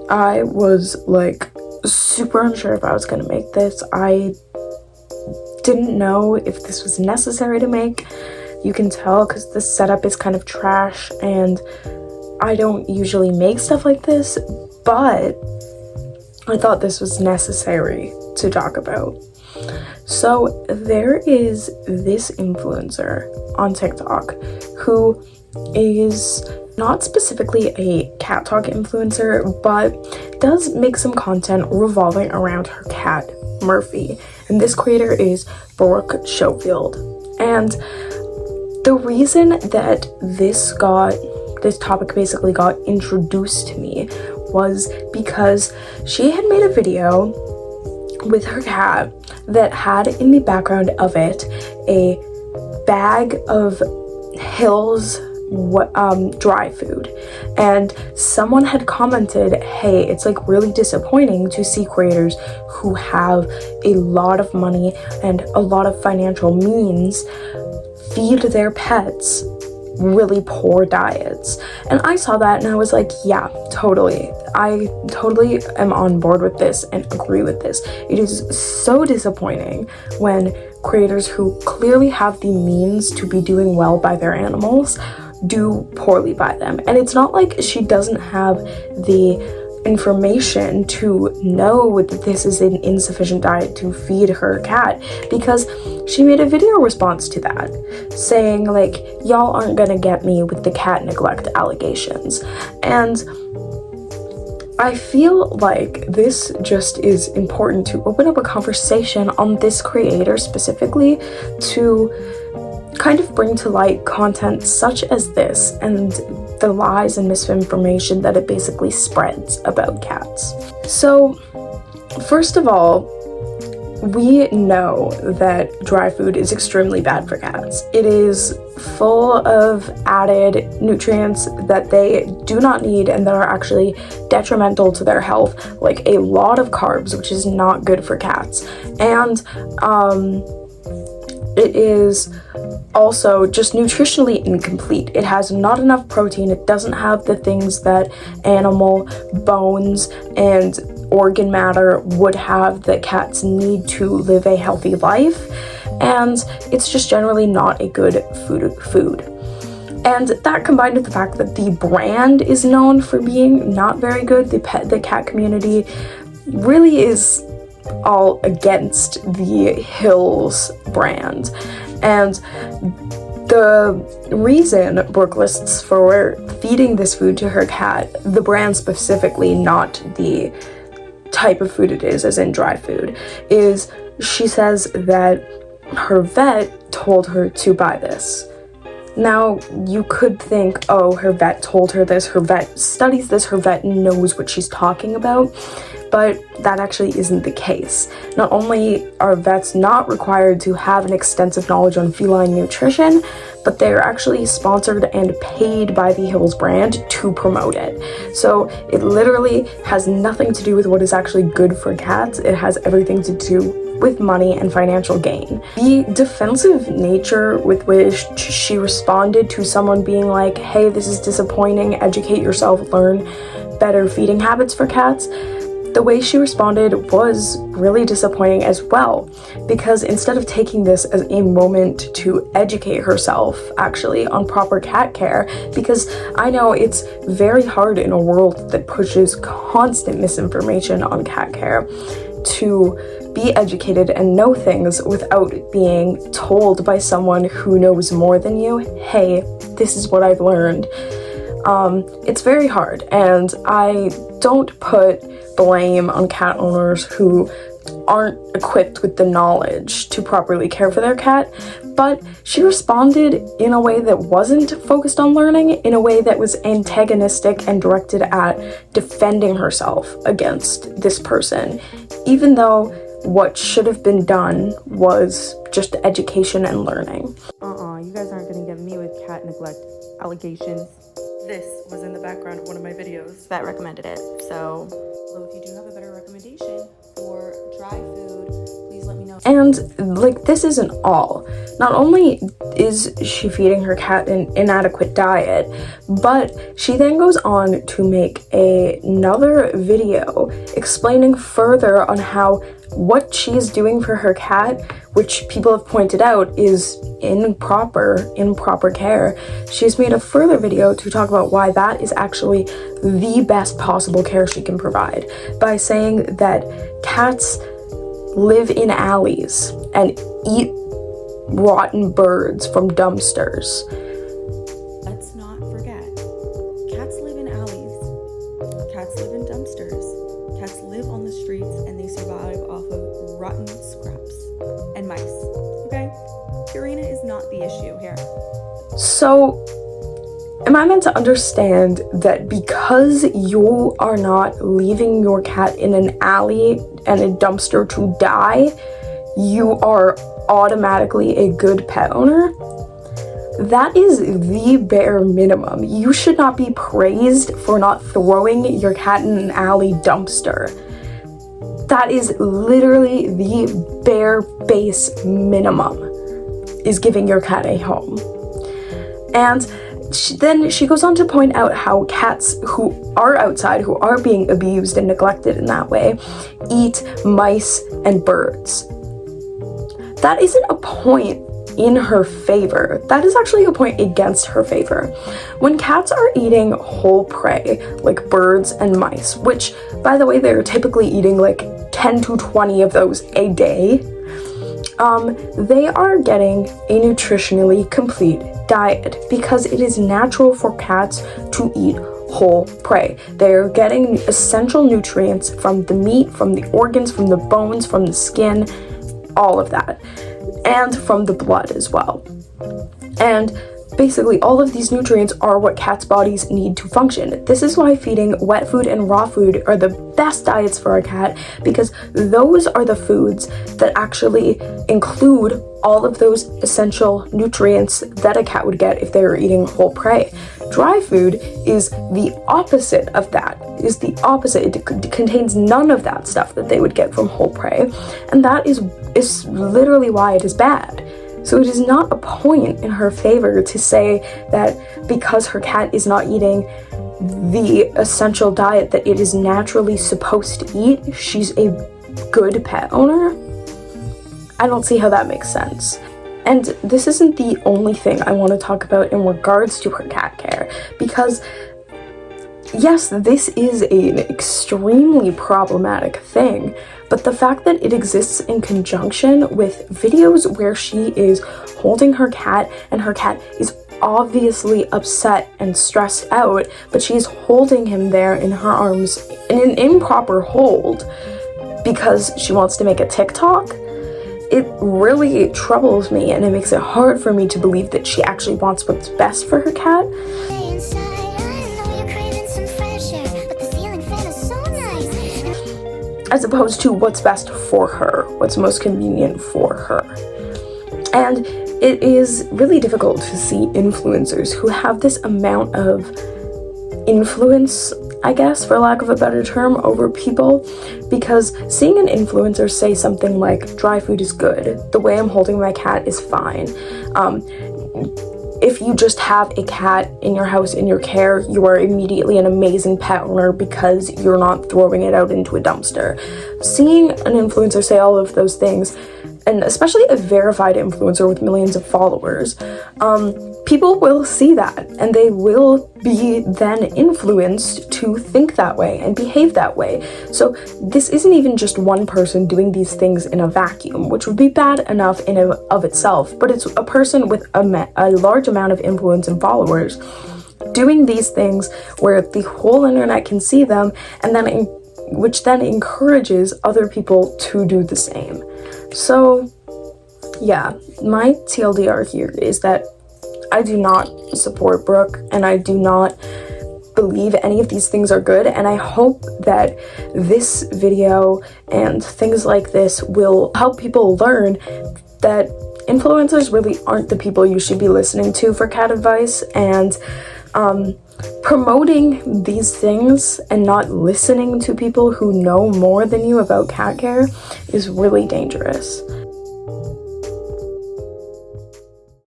I was like super unsure if I was gonna make this. I didn't know if this was necessary to make. You can tell because the setup is kind of trash and I don't usually make stuff like this, but I thought this was necessary to talk about. So there is this influencer on TikTok who is not specifically a cat talk influencer, but does make some content revolving around her cat, Murphy. And this creator is Brooke Schofield. And the reason that this topic basically got introduced to me was because she had made a video with her cat that had in the background of it a bag of Hill's dry food, and someone had commented, hey, it's like really disappointing to see creators who have a lot of money and a lot of financial means feed their pets really poor diets. And I saw that and I was like, yeah, totally. I totally am on board with this and agree with this. It is so disappointing when creators who clearly have the means to be doing well by their animals do poorly by them. And it's not like she doesn't have the information to know that this is an insufficient diet to feed her cat, because she made a video response to that saying like, y'all aren't gonna get me with the cat neglect allegations. And I feel like this just is important to open up a conversation on this creator specifically, to kind of bring to light content such as this and the lies and misinformation that it basically spreads about cats. So, first of all, we know that dry food is extremely bad for cats. It is full of added nutrients that they do not need and that are actually detrimental to their health, like a lot of carbs, which is not good for cats. And it is also just nutritionally incomplete. It has not enough protein. It doesn't have the things that animal bones and organ matter would have that cats need to live a healthy life. And it's just generally not a good food. And that combined with the fact that the brand is known for being not very good, the cat community really is all against the Hill's brand. And the reason Brooke lists for feeding this food to her cat, the brand specifically, not the type of food it is, as in dry food, is she says that her vet told her to buy this. Now, you could think, oh, her vet told her this, her vet studies this, her vet knows what she's talking about, but that actually isn't the case. Not only are vets not required to have an extensive knowledge on feline nutrition, but they're actually sponsored and paid by the Hill's brand to promote it. So it literally has nothing to do with what is actually good for cats. It has everything to do with money and financial gain. The defensive nature with which she responded to someone being like, hey, this is disappointing, educate yourself, learn better feeding habits for cats, the way she responded was really disappointing as well, because instead of taking this as a moment to educate herself actually on proper cat care, because I know it's very hard in a world that pushes constant misinformation on cat care to be educated and know things without being told by someone who knows more than you, hey, this is what I've learned. It's very hard, and I don't put blame on cat owners who aren't equipped with the knowledge to properly care for their cat, but she responded in a way that wasn't focused on learning, in a way that was antagonistic and directed at defending herself against this person, even though what should have been done was just education and learning. You guys aren't gonna get me with cat neglect allegations. This was in the background of one of my videos that recommended it. So if you do have a better recommendation for dry food, please let me know. And like, this isn't all. Not only is she feeding her cat an inadequate diet, but she then goes on to make another video explaining further on how what she is doing for her cat, which people have pointed out is improper care. She's made a further video to talk about why that is actually the best possible care she can provide, by saying that cats live in alleys and eat rotten birds from dumpsters. Let's not forget, cats live in alleys, cats live in dumpsters, cats live on the streets, and they survive off of rotten scraps and mice, okay? Purina is not the issue here. So, am I meant to understand that because you are not leaving your cat in an alley and a dumpster to die, you are automatically a good pet owner? That is the bare minimum. You should not be praised for not throwing your cat in an alley dumpster. That is literally the bare base minimum, is giving your cat a home. And then she goes on to point out how cats who are outside, who are being abused and neglected in that way, eat mice and birds. That isn't a point in her favor. That is actually a point against her favor. When cats are eating whole prey, like birds and mice, which, by the way, they're typically eating like 10 to 20 of those a day, they are getting a nutritionally complete diet because it is natural for cats to eat whole prey. They're getting essential nutrients from the meat, from the organs, from the bones, from the skin, all of that, and from the blood as well. And basically all of these nutrients are what cats' bodies need to function. This is why feeding wet food and raw food are the best diets for a cat, because those are the foods that actually include all of those essential nutrients that a cat would get if they were eating whole prey. Dry food is the opposite of that. It is the opposite. It contains none of that stuff that they would get from whole prey, and that is literally why it is bad. So it is not a point in her favor to say that because her cat is not eating the essential diet that it is naturally supposed to eat, she's a good pet owner. I don't see how that makes sense. And this isn't the only thing I want to talk about in regards to her cat care, because yes, this is an extremely problematic thing, but the fact that it exists in conjunction with videos where she is holding her cat and her cat is obviously upset and stressed out, but she's holding him there in her arms in an improper hold because she wants to make a TikTok, it really troubles me, and it makes it hard for me to believe that she actually wants what's best for her cat. As opposed to what's best for her, what's most convenient for her. And it is really difficult to see influencers who have this amount of influence, I guess, for lack of a better term, over people, because seeing an influencer say something like, dry food is good, the way I'm holding my cat is fine, if you just have a cat in your house, in your care, you are immediately an amazing pet owner because you're not throwing it out into a dumpster. Seeing an influencer say all of those things, and especially a verified influencer with millions of followers, people will see that and they will be then influenced to think that way and behave that way. So this isn't even just one person doing these things in a vacuum, which would be bad enough in and of itself, but it's a person with a large amount of influence and followers doing these things where the whole internet can see them, and then which then encourages other people to do the same. So yeah, my TLDR here is that I do not support Brooke, and I do not believe any of these things are good, and I hope that this video and things like this will help people learn that influencers really aren't the people you should be listening to for cat advice, and promoting these things and not listening to people who know more than you about cat care is really dangerous.